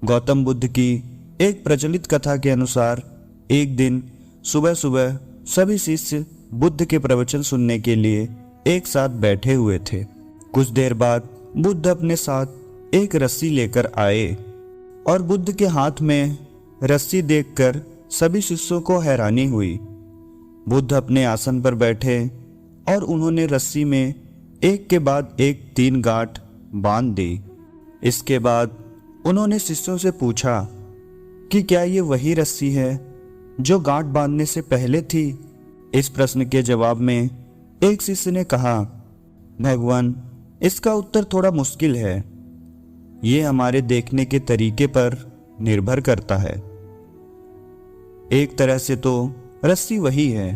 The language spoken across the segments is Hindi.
गौतम बुद्ध की एक प्रचलित कथा के अनुसार एक दिन सुबह सुबह सभी शिष्य बुद्ध के प्रवचन सुनने के लिए एक साथ बैठे हुए थे। कुछ देर बाद बुद्ध अपने साथ एक रस्सी लेकर आए और बुद्ध के हाथ में रस्सी देखकर सभी शिष्यों को हैरानी हुई। बुद्ध अपने आसन पर बैठे और उन्होंने रस्सी में एक के बाद एक 3 गांठ बांध दी। इसके बाद उन्होंने शिष्यों से पूछा कि क्या ये वही रस्सी है जो गांठ बांधने से पहले थी। इस प्रश्न के जवाब में एक शिष्य ने कहा, भगवान, इसका उत्तर थोड़ा मुश्किल है। ये हमारे देखने के तरीके पर निर्भर करता है। एक तरह से तो रस्सी वही है,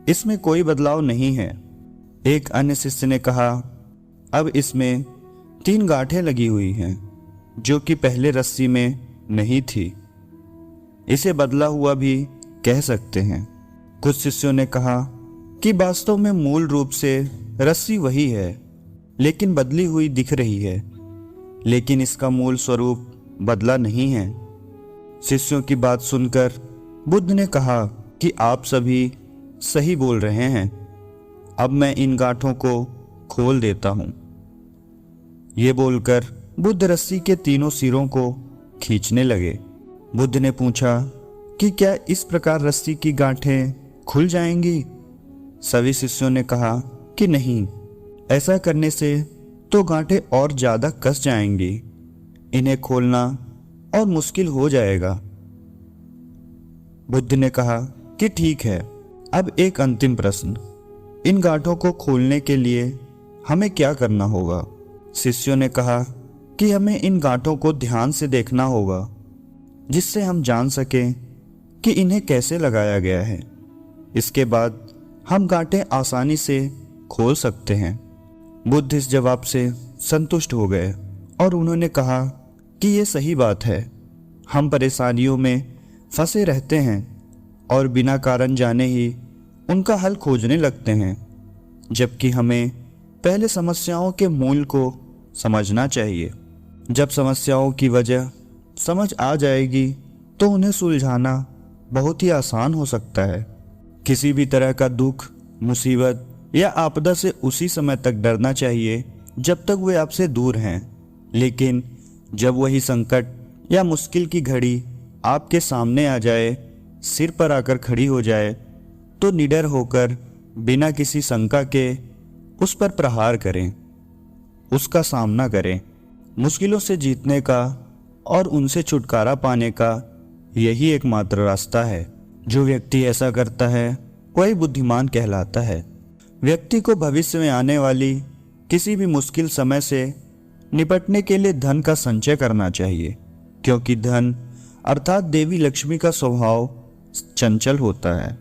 इसमें कोई बदलाव नहीं है। एक अन्य शिष्य ने कहा, अब इसमें 3 गांठें लगी हुई हैं जो कि पहले रस्सी में नहीं थी। इसे बदला हुआ भी कह सकते हैं। कुछ शिष्यों ने कहा कि वास्तव में मूल रूप से रस्सी वही है, लेकिन बदली हुई दिख रही है, लेकिन इसका मूल स्वरूप बदला नहीं है। शिष्यों की बात सुनकर बुद्ध ने कहा कि आप सभी सही बोल रहे हैं। अब मैं इन गांठों को खोल देता हूं। ये बोलकर बुद्ध रस्सी के तीनों सिरों को खींचने लगे। बुद्ध ने पूछा कि क्या इस प्रकार रस्सी की गांठें खुल जाएंगी? सभी शिष्यों ने कहा कि नहीं, ऐसा करने से तो गांठें और ज्यादा कस जाएंगी। इन्हें खोलना और मुश्किल हो जाएगा। बुद्ध ने कहा कि ठीक है, अब एक अंतिम प्रश्न, इन गांठों को खोलने के लिए हमें क्या करना होगा? शिष्यों ने कहा कि हमें इन गांठों को ध्यान से देखना होगा, जिससे हम जान सकें कि इन्हें कैसे लगाया गया है। इसके बाद हम गांठें आसानी से खोल सकते हैं। बुद्ध इस जवाब से संतुष्ट हो गए और उन्होंने कहा कि ये सही बात है। हम परेशानियों में फंसे रहते हैं और बिना कारण जाने ही उनका हल खोजने लगते हैं, जबकि हमें पहले समस्याओं के मूल को समझना चाहिए। जब समस्याओं की वजह समझ आ जाएगी तो उन्हें सुलझाना बहुत ही आसान हो सकता है। किसी भी तरह का दुख, मुसीबत या आपदा से उसी समय तक डरना चाहिए जब तक वे आपसे दूर हैं, लेकिन जब वही संकट या मुश्किल की घड़ी आपके सामने आ जाए, सिर पर आकर खड़ी हो जाए, तो निडर होकर बिना किसी शंका के उस पर प्रहार करें, उसका सामना करें। मुश्किलों से जीतने का और उनसे छुटकारा पाने का यही एकमात्र रास्ता है। जो व्यक्ति ऐसा करता है वही बुद्धिमान कहलाता है। व्यक्ति को भविष्य में आने वाली किसी भी मुश्किल समय से निपटने के लिए धन का संचय करना चाहिए, क्योंकि धन अर्थात देवी लक्ष्मी का स्वभाव चंचल होता है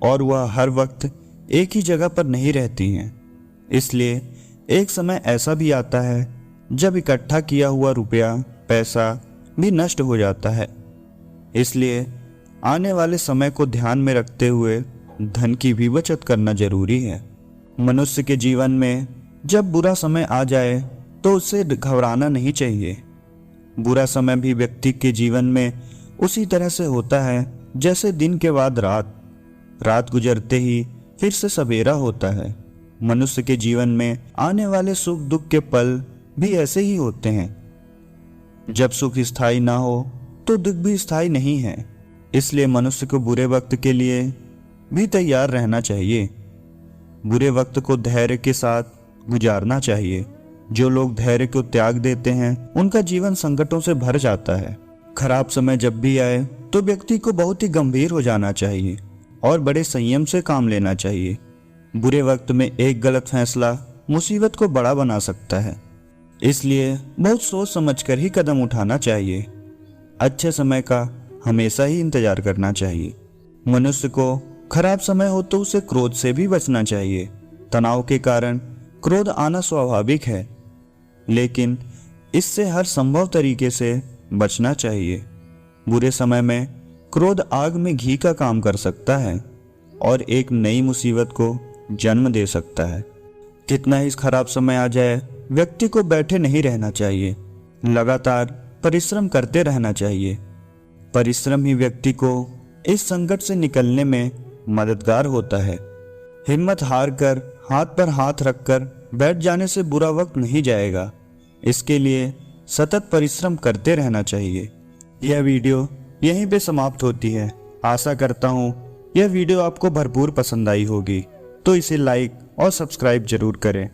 और वह हर वक्त एक ही जगह पर नहीं रहती हैं। इसलिए एक समय ऐसा भी आता है जब इकट्ठा किया हुआ रुपया पैसा भी नष्ट हो जाता है। इसलिए आने वाले समय को ध्यान में रखते हुए धन की भी बचत करना जरूरी है। मनुष्य के जीवन में जब बुरा समय आ जाए तो उसे घबराना नहीं चाहिए। बुरा समय भी व्यक्ति के जीवन में उसी तरह से होता है जैसे दिन के बाद रात, रात गुजरते ही फिर से सवेरा होता है। मनुष्य के जीवन में आने वाले सुख दुख के पल भी ऐसे ही होते हैं। जब सुख स्थायी ना हो तो दुख भी स्थायी नहीं है। इसलिए मनुष्य को बुरे वक्त के लिए भी तैयार रहना चाहिए। बुरे वक्त को धैर्य के साथ गुजारना चाहिए। जो लोग धैर्य को त्याग देते हैं उनका जीवन संकटों से भर जाता है। खराब समय जब भी आए तो व्यक्ति को बहुत ही गंभीर हो जाना चाहिए और बड़े संयम से काम लेना चाहिए। बुरे वक्त में एक गलत फैसला मुसीबत को बड़ा बना सकता है। इसलिए बहुत सोच समझकर ही कदम उठाना चाहिए। अच्छे समय का हमेशा ही इंतजार करना चाहिए। मनुष्य को खराब समय हो तो उसे क्रोध से भी बचना चाहिए। तनाव के कारण क्रोध आना स्वाभाविक है, लेकिन इससे हर संभव तरीके से बचना चाहिए। बुरे समय में क्रोध आग में घी का काम कर सकता है और एक नई मुसीबत को जन्म दे सकता है। कितना ही खराब समय आ जाए, व्यक्ति को बैठे नहीं रहना चाहिए। लगातार परिश्रम करते रहना चाहिए। परिश्रम ही व्यक्ति को इस संकट से निकलने में मददगार होता है। हिम्मत हार कर हाथ पर हाथ रखकर बैठ जाने से बुरा वक्त नहीं जाएगा। इसके लिए सतत परिश्रम करते रहना चाहिए। यह वीडियो यहीं पे समाप्त होती है। आशा करता हूँ यह वीडियो आपको भरपूर पसंद आई होगी, तो इसे लाइक और सब्सक्राइब जरूर करें।